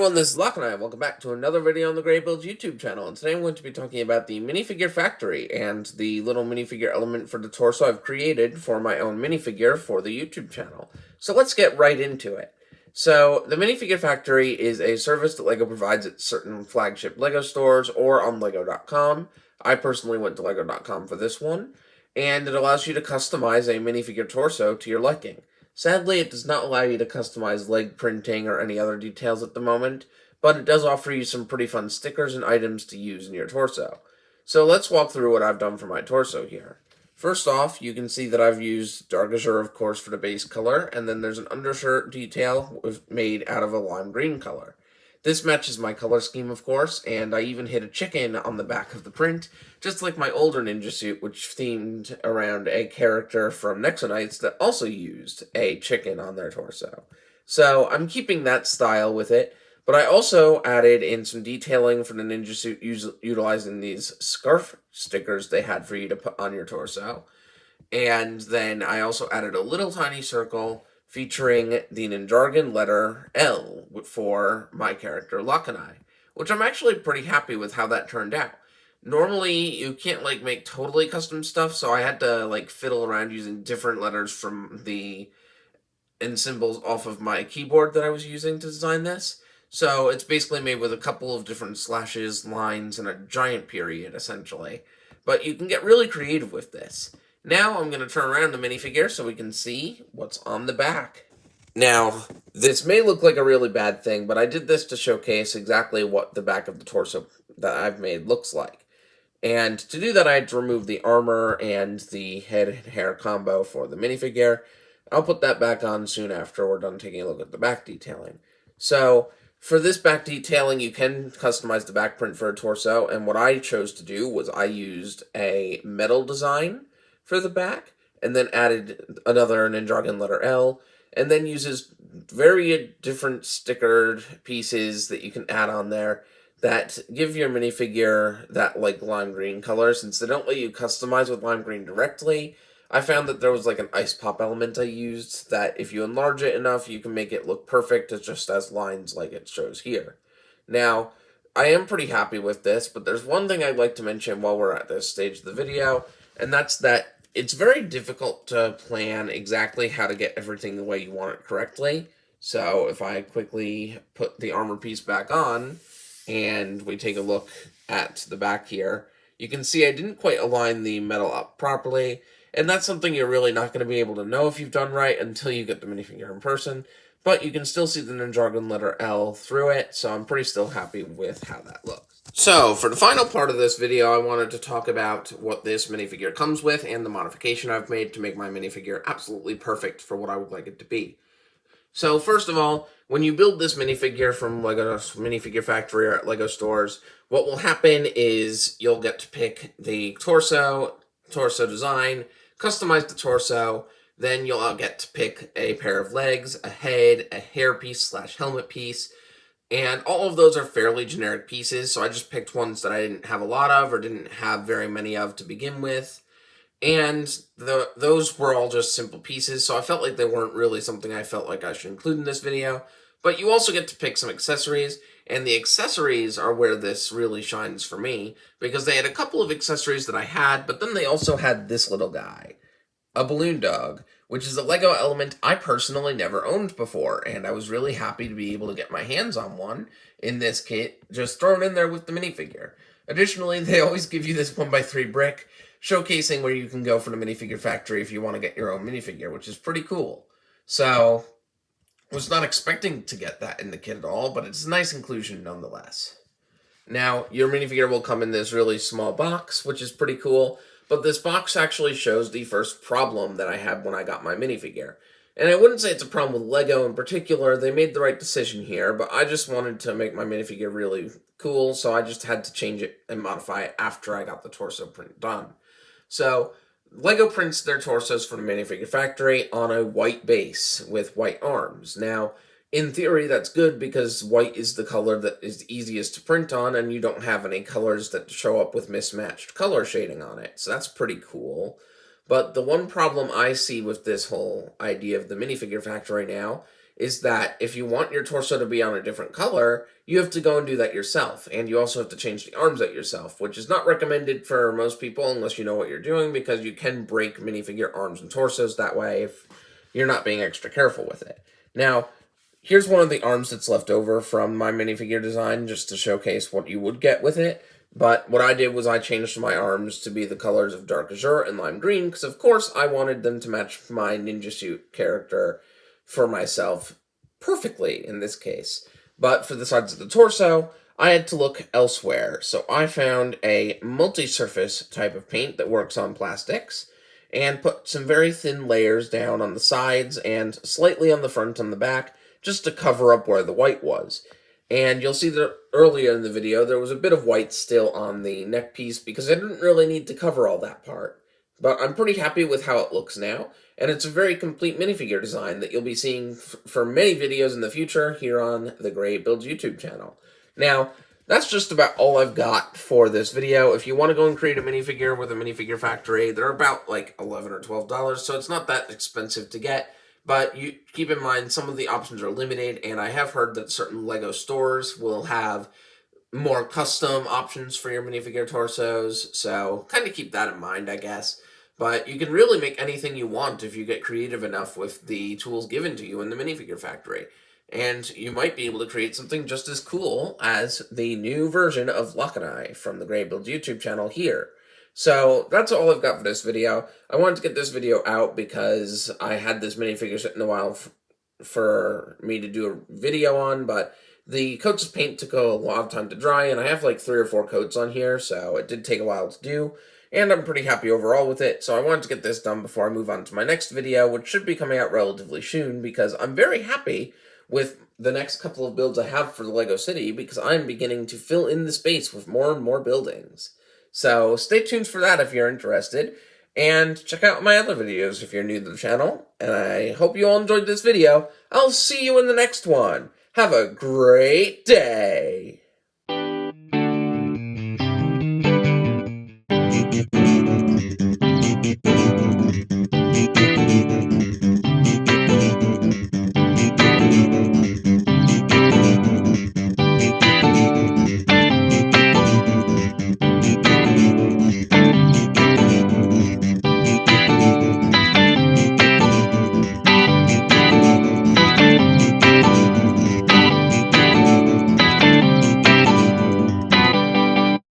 everyone, this is Locke and welcome back to another video on the Gray Builds YouTube channel. And today I'm going to be talking about the Minifigure Factory and the little minifigure element for the torso I've created for my own minifigure for the YouTube channel. So let's get right into it. So the Minifigure Factory is a service that LEGO provides at certain flagship LEGO stores or on Lego.com. I personally went to Lego.com for this one, and it allows you to customize a minifigure torso to your liking. Sadly, it does not allow you to customize leg printing or any other details at the moment, but it does offer you some pretty fun stickers and items to use in your torso. So let's walk through what I've done for my torso here. First off, you can see that I've used dark azure, of course, for the base color, and then there's an undershirt detail made out of a lime green color. This matches my color scheme, of course, and I even hid a chicken on the back of the print, just like my older ninja suit, which themed around a character from Nexonites that also used a chicken on their torso. So I'm keeping that style with it, but I also added in some detailing for the ninja suit utilizing these scarf stickers they had for you to put on your torso. And then I also added a little tiny circle featuring the Ninjargon letter L for my character Lakanai, which I'm actually pretty happy with how that turned out. Normally, you can't make totally custom stuff, so I had to fiddle around using different letters from and symbols off of my keyboard that I was using to design this. So it's basically made with a couple of different slashes, lines, and a giant period, essentially. But you can get really creative with this. Now I'm going to turn around the minifigure so we can see what's on the back. Now, this may look like a really bad thing, but I did this to showcase exactly what the back of the torso that I've made looks like. And to do that, I had to remove the armor and the head and hair combo for the minifigure. I'll put that back on soon after we're done taking a look at the back detailing. So, for this back detailing, you can customize the back print for a torso, and what I chose to do was I used a metal design for the back, and then added another Ninjargon letter L, and then uses very different stickered pieces that you can add on there that give your minifigure that lime green color. Since they don't let you customize with lime green directly, I found that there was an ice pop element I used that if you enlarge it enough, you can make it look perfect just as lines like it shows here. Now, I am pretty happy with this, but there's one thing I'd like to mention while we're at this stage of the video, and that's that it's very difficult to plan exactly how to get everything the way you want it correctly. So if I quickly put the armor piece back on, and we take a look at the back here, you can see I didn't quite align the metal up properly, and that's something you're really not going to be able to know if you've done right until you get the minifigure in person, but you can still see the Ninjargon letter L through it, so I'm pretty still happy with how that looks. So, for the final part of this video, I wanted to talk about what this minifigure comes with and the modification I've made to make my minifigure absolutely perfect for what I would like it to be. So, first of all, when you build this minifigure from Lego Minifigure Factory or at Lego stores, what will happen is you'll get to pick the torso design, customize the torso, then you'll get to pick a pair of legs, a head, a hair piece / helmet piece, and all of those are fairly generic pieces, so I just picked ones that I didn't have a lot of or didn't have very many of to begin with. And those were all just simple pieces, so I felt like they weren't really something I felt like I should include in this video. But you also get to pick some accessories, and the accessories are where this really shines for me, because they had a couple of accessories that I had, but then they also had this little guy, a balloon dog, which is a Lego element I personally never owned before, and I was really happy to be able to get my hands on one in this kit, just thrown in there with the minifigure. Additionally, they always give you this 1x3 brick, showcasing where you can go for the Minifigure Factory if you want to get your own minifigure, which is pretty cool. So, was not expecting to get that in the kit at all, but it's a nice inclusion nonetheless. Now, your minifigure will come in this really small box, which is pretty cool, but this box actually shows the first problem that I had when I got my minifigure. And I wouldn't say it's a problem with Lego in particular. They made the right decision here, but I just wanted to make my minifigure really cool, so I just had to change it and modify it after I got the torso print done. So, Lego prints their torsos for the Minifigure Factory on a white base with white arms. Now, in theory, that's good because white is the color that is easiest to print on, and you don't have any colors that show up with mismatched color shading on it. So that's pretty cool. But the one problem I see with this whole idea of the Minifigure Factory now is that if you want your torso to be on a different color, you have to go and do that yourself. And you also have to change the arms out yourself, which is not recommended for most people unless you know what you're doing, because you can break minifigure arms and torsos that way if you're not being extra careful with it. Now, here's one of the arms that's left over from my minifigure design, just to showcase what you would get with it. But what I did was I changed my arms to be the colors of dark azure and lime green, because of course I wanted them to match my ninja suit character for myself perfectly in this case. But for the sides of the torso, I had to look elsewhere. So I found a multi-surface type of paint that works on plastics, and put some very thin layers down on the sides and slightly on the front and the back, just to cover up where the white was. And you'll see that earlier in the video, there was a bit of white still on the neck piece because I didn't really need to cover all that part. But I'm pretty happy with how it looks now, and it's a very complete minifigure design that you'll be seeing for many videos in the future here on the Gray Builds YouTube channel. Now, that's just about all I've got for this video. If you want to go and create a minifigure with a Minifigure Factory, they're about like $11 or $12, so it's not that expensive to get. But you keep in mind, some of the options are limited, and I have heard that certain Lego stores will have more custom options for your minifigure torsos, so kind of keep that in mind, I guess. But you can really make anything you want if you get creative enough with the tools given to you in the Minifigure Factory. And you might be able to create something just as cool as the new version of Lakanai from the Gray Builds YouTube channel here. So that's all I've got for this video. I wanted to get this video out because I had this minifigure sitting a while for me to do a video on, but the coats of paint took a lot of time to dry, and I have like 3 or 4 coats on here, so it did take a while to do, and I'm pretty happy overall with it. So I wanted to get this done before I move on to my next video, which should be coming out relatively soon, because I'm very happy with the next couple of builds I have for the Lego City, because I'm beginning to fill in the space with more and more buildings. So stay tuned for that if you're interested, and check out my other videos if you're new to the channel, and I hope you all enjoyed this video. I'll see you in the next one. Have a great day!